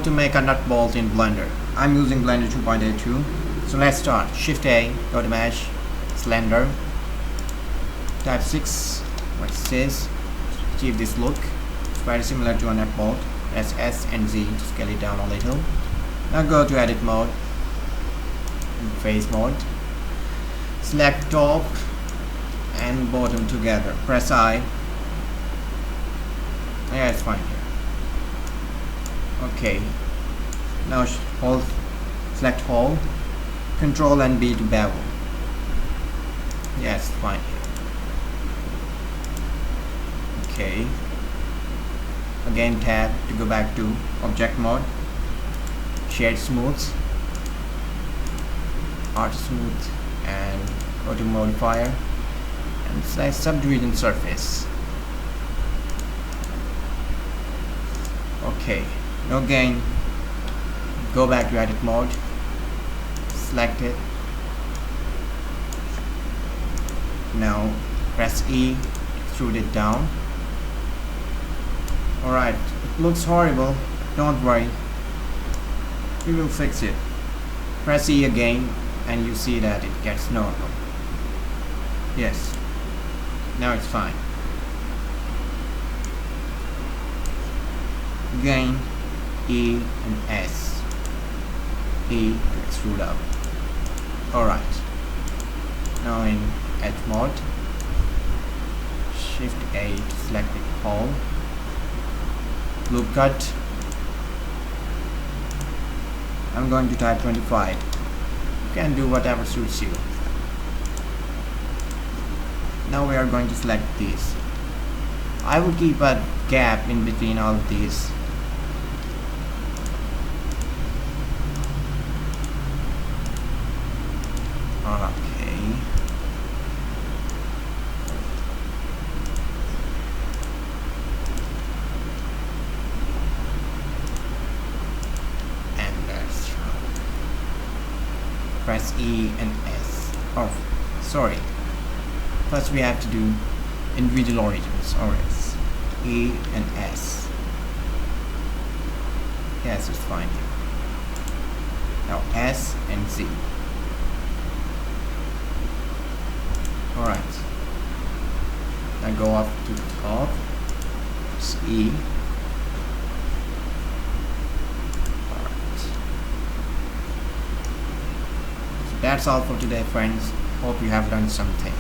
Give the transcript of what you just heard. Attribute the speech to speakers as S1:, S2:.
S1: to make a nut bolt in Blender. I'm using Blender 2.82. So let's start. Shift A, go to Mesh, Slender, type 6, what it says, achieve this look. It's very similar to a nut bolt. Press S and Z to scale it down a little. Now go to Edit mode, Face mode. Select top and bottom together. Press I. Yeah, it's fine here. Okay. Now hold, select Hold. Control and B to bevel. Yes, fine here. Okay. Again tab to go back to object mode. Shade smooth. Art smooth and go to modifier and select subdivision surface. Okay. No gain. Go back to edit mode. Select it. Now press E, extrude it down. Alright, it looks horrible. Don't worry. We will fix it. Press E again and you see that it gets normal. Yes. Now it's fine. Again, E and S. E to extrude out. Alright. Now in Edge mode, Shift A to select it all. Loop cut. I'm going to type 25. You can do whatever suits you. Now we are going to select these. I will keep a gap in between all of these. Okay. And that's right. Press E and S. Oh, sorry. First we have to do individual origins. Alright. E and S. Yes, it's fine here. Now S and Z. Alright. Now go up to the top. Press E. Alright. So that's all for today, friends. Hope you have learned something.